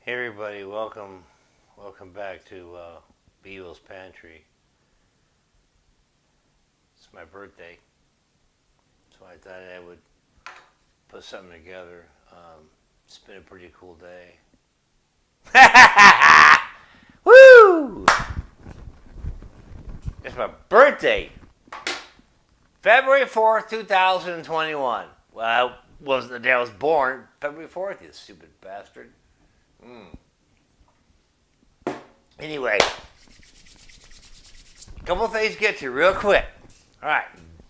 Hey everybody, welcome back to Beagle's Pantry. It's my birthday, so I thought I would put something together. It's been a pretty cool day. Woo! It's my birthday, February 4th, 2021. Well, I wasn't the day I was born. February 4th, you stupid bastard. Anyway, a couple of things to get to real quick. All right,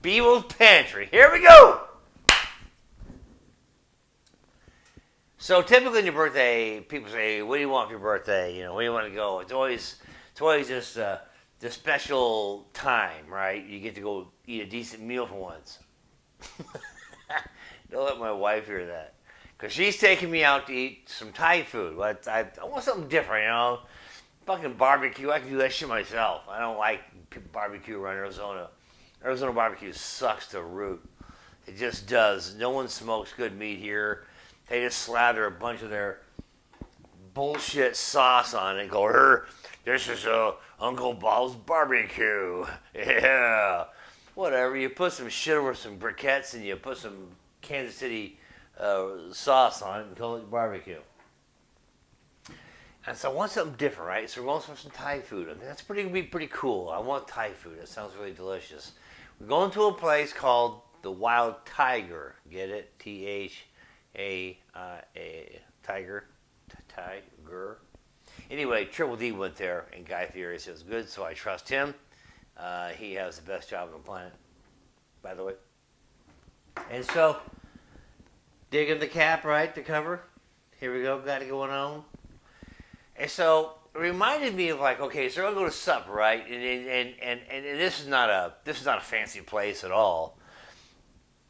Beagle's Pantry. Here we go. So typically, on your birthday, people say, "What do you want for your birthday? Where do you want to go?" It's always just the special time, right? You get to go eat a decent meal for once. Don't let my wife hear that, because she's taking me out to eat some Thai food. But I want something different. Fucking barbecue. I can do that shit myself. I don't like barbecue around Arizona. Arizona barbecue sucks to root. It just does. No one smokes good meat here. They just slather a bunch of their bullshit sauce on it and go, this is Uncle Bob's barbecue. Yeah. Whatever. You put some shit over some briquettes and you put some Kansas City sauce on it and call it barbecue. And so I want something different, right? So we're going for some Thai food. I mean, that's gonna be pretty cool. I want Thai food. That sounds really delicious. We're going to a place called the Wild Tiger. Get it? T-H-A-I-A. Tiger. Tiger. Anyway, Triple D went there, and Guy Fieri says good, so I trust him. He has the best job on the planet, by the way. And so, digging the cap, right? The cover. Here we go. Got it going on. And so it reminded me of like, okay, so I'm gonna go to supper, right? And this is not a fancy place at all.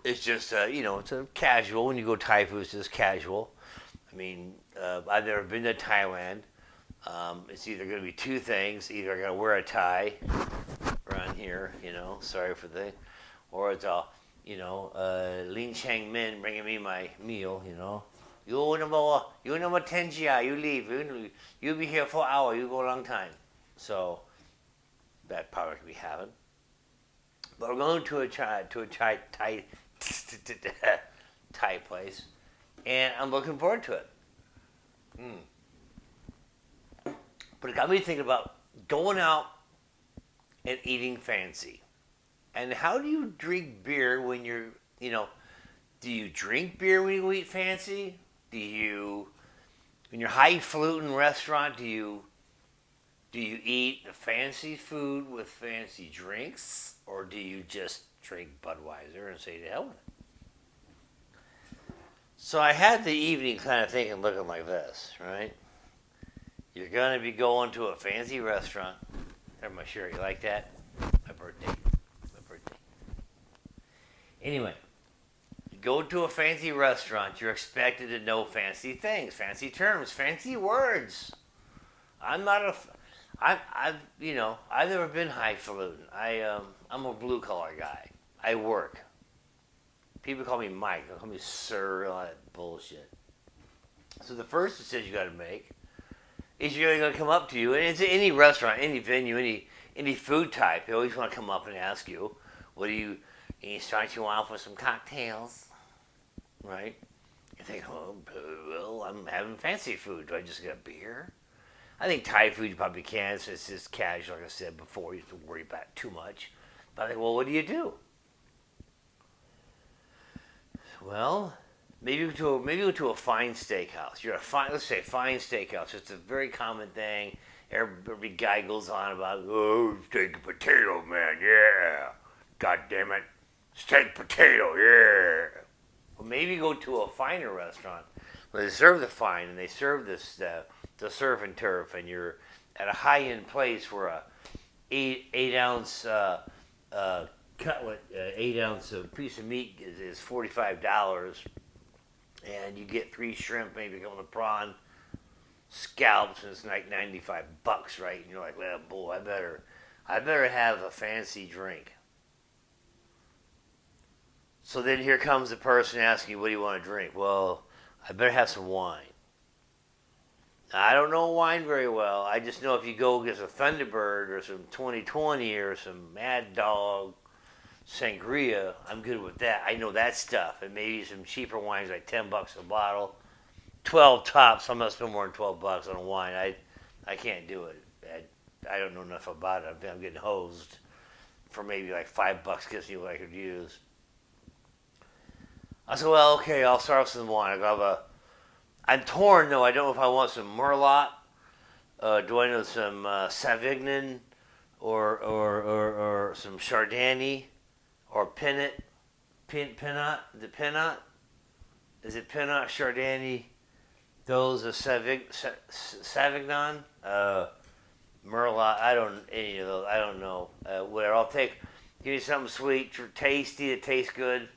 It's just it's a casual. When you go Thai food, it's just casual. I mean, I've never been to Thailand. It's either gonna be two things: either I gotta wear a tie around here, sorry for the, or it's Lin Chang Min bringing me my meal. You number 10 GI, you leave. You be here for an hour, you go a long time. So that probably could be having. But we're going to a Thai Thai place, and I'm looking forward to it. Mm. But it got me thinking about going out and eating fancy. And how do you drink beer when do you drink beer when you go eat fancy? When you're highfalutin restaurant, do you eat the fancy food with fancy drinks, or do you just drink Budweiser and say to hell with it? So I had the evening kind of thinking, looking like this, right? You're gonna be going to a fancy restaurant. There's my shirt. You like that? My birthday. My birthday. Anyway, go to a fancy restaurant, you're expected to know fancy things, fancy terms, fancy words. I'm not a, I've never been highfalutin. I'm a blue collar guy. I work. People call me Mike. They call me sir. All that bullshit. So the first decision you got to make is you're going to come up to you, and it's any restaurant, any venue, any food type. They always want to come up and ask you, "What do you start you off with some cocktails?" Right? You think, oh, well, I'm having fancy food. Do I just get beer? I think Thai food you probably can. It's just casual, like I said before. You don't have to worry about it too much. But I think, well, what do you do? Well, maybe go to a fine steakhouse. You're a fine, let's say, fine steakhouse. It's a very common thing. Every guy goes on about, oh, steak and potato, man, yeah. God damn it, steak potato, yeah. Well, maybe go to a finer restaurant where they serve the fine and they serve the surf and turf, and you're at a high end place where a 8 ounce cutlet, 8 ounce piece of meat is $45, and you get three shrimp, maybe a couple of prawn scallops, and it's like $95, right? And you're like, well, boy, I better have a fancy drink. So then here comes the person asking you, what do you want to drink? Well, I better have some wine. I don't know wine very well. I just know if you go get some Thunderbird or some 2020 or some Mad Dog sangria, I'm good with that. I know that stuff, and maybe some cheaper wines like $10 a bottle, 12 tops. I'm not spending more than $12 on a wine. I can't do it. I don't know enough about it. I'm getting hosed for maybe like $5 gets me what I could use. I said, well, okay, I'll start with some wine. I'm torn though. I don't know if I want some Merlot. Do I know some Savignon or some Chardonnay or Pinot? The Pinot? Is it Pinot, Chardonnay? Those are Savignon? Merlot. I don't any of those. I don't know. Whatever. I'll take. Give me something sweet, tasty. It tastes good.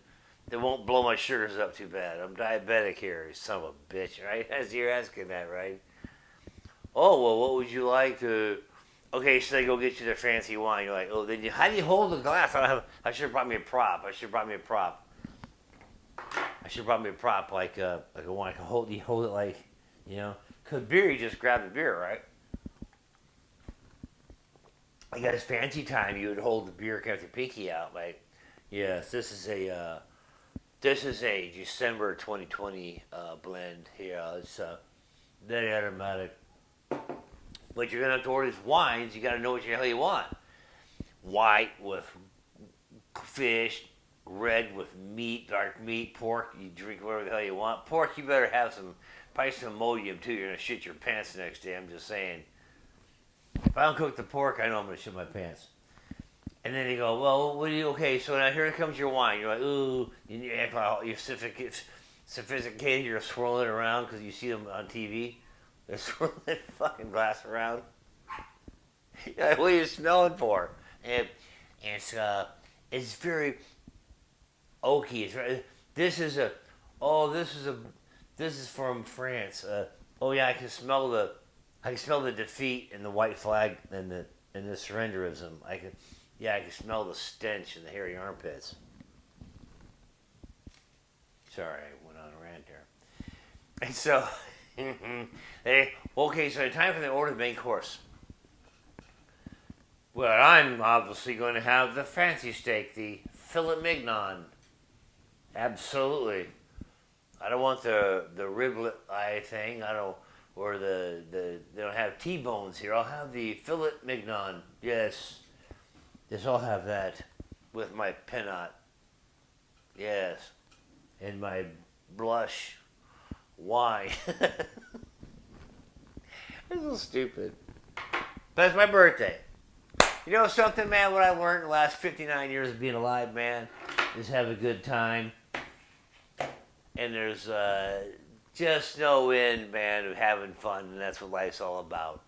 That won't blow my sugars up too bad. I'm diabetic here, you son of a bitch, right? As you're asking that, right? Oh well, what would you like to? Okay, so they go get you their fancy wine. You're like, oh, then how do you hold the glass? I should have brought me a prop. I should have brought me a prop. I should have brought me a prop like a wine. I can hold you hold it like, you know, cause beer you just grab the beer, right? I got his fancy time. You would hold the beer, kept your pinky out, like, yes, this is a December 2020 blend here. It's very aromatic. But you're gonna have to order these wines. You got to know what the hell you want. White with fish, red with meat, dark meat, pork. You drink whatever the hell you want. Pork, you better have probably some Imodium too. You're gonna shit your pants the next day. I'm just saying. If I don't cook the pork, I know I'm gonna shit my pants. And then they go, well, what do you? Okay, so now here comes your wine. You're like, ooh, you act like you're sophisticated. You're swirling it around because you see them on TV. They're swirling the fucking glass around. You're like, what are you smelling for? And it's very oaky. This is from France. Oh yeah, I can smell the defeat and the white flag and the surrenderism. I can smell the stench in the hairy armpits. Sorry, I went on a rant there. And so, okay, so time for the order of the main course. Well, I'm obviously going to have the fancy steak, the filet mignon. Absolutely. I don't want the riblet eye thing. I don't, or they don't have T-bones here. I'll have the filet mignon. Yes. Yes, I'll have that with my Pinot. Yes. And my blush wine. It's so stupid. But it's my birthday. You know something, man? What I learned in the last 59 years of being alive, man, is have a good time. And there's just no end, man, of having fun, and that's what life's all about.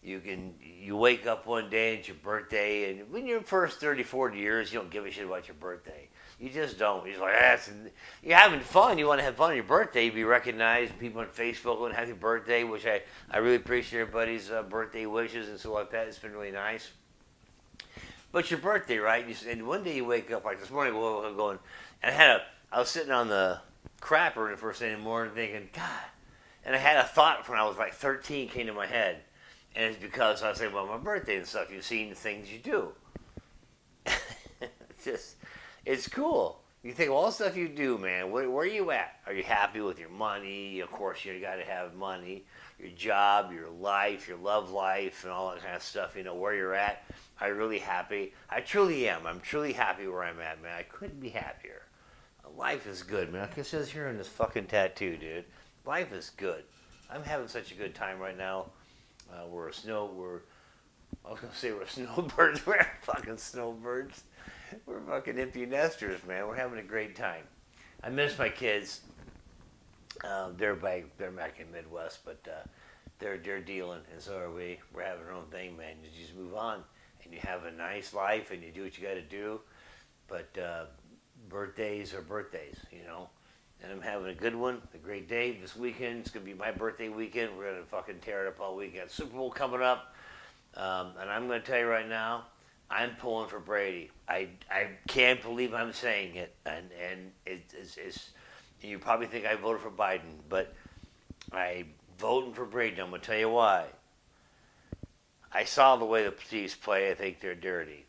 You wake up one day, it's your birthday, and when you're in the first 30, 40 years, you don't give a shit about your birthday. You just don't. You're just like, you're having fun. You want to have fun on your birthday. You be recognized. People on Facebook going, happy birthday, which I really appreciate everybody's birthday wishes and stuff like that. It's been really nice. But it's your birthday, right? And one day you wake up, like this morning, I'm going, and I was sitting on the crapper the first thing in the morning thinking, God, and I had a thought when I was like 13 came to my head. And it's because I was saying, well, my birthday and stuff, you've seen the things you do. It's cool. You think of all the stuff you do, man. Where are you at? Are you happy with your money? Of course, you got to have money. Your job, your life, your love life, and all that kind of stuff. You know, where you're at. Are you really happy? I truly am. I'm truly happy where I'm at, man. I couldn't be happier. Life is good, man. Like it says here in this fucking tattoo, dude. Life is good. I'm having such a good time right now. I was gonna say we're snowbirds. We're fucking snowbirds. We're fucking empty nesters, man. We're having a great time. I miss my kids. They're back in Midwest, but they're dealing, and so are we. We're having our own thing, man. You just move on, and you have a nice life, and you do what you got to do. But birthdays are birthdays, you know. And I'm having a good one, a great day this weekend. It's gonna be my birthday weekend. We're gonna fucking tear it up all weekend. Super Bowl coming up, and I'm gonna tell you right now, I'm pulling for Brady. I can't believe I'm saying it, and it's you probably think I voted for Biden, but I voting for Brady. I'm going to tell you why. I saw the way the Chiefs play. I think they're dirty.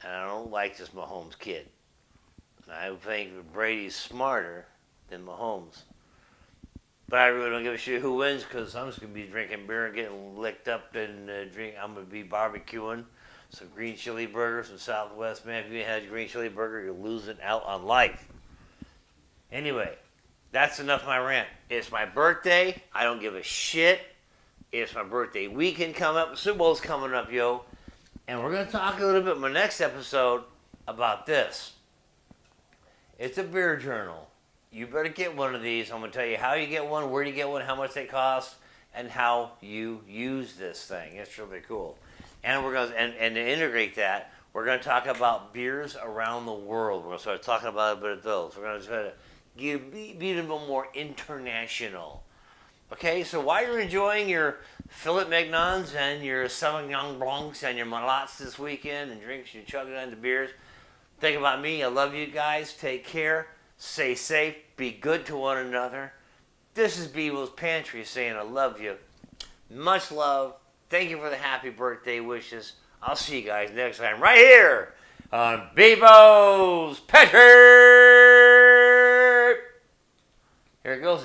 And I don't like this Mahomes kid. And I think Brady's smarter than Mahomes. But I really don't give a shit who wins because I'm just going to be drinking beer and getting licked up and I'm going to be barbecuing some green chili burgers from Southwest. Man, if you had a green chili burger, you're losing out on life. Anyway, that's enough of my rant. It's my birthday. I don't give a shit. It's my birthday weekend coming up. Super Bowl's coming up, yo. And we're going to talk a little bit in my next episode about this. It's a beer journal. You better get one of these. I'm going to tell you how you get one, where you get one, how much they cost, and how you use this thing. It's really cool. And we're going to, and to integrate that, we're going to talk about beers around the world. We're going to start talking about a bit of those. We're going to try to be a little bit more international. Okay, so while you're enjoying your Filet Mignons and your Sauvignon Blancs and your Malats this weekend and drinks, you're chugging on the beers, think about me. I love you guys. Take care. Stay safe. Be good to one another. This is Bevo's Pantry saying I love you. Much love. Thank you for the happy birthday wishes. I'll see you guys next time right here on Bevo's Pantry. Here it goes.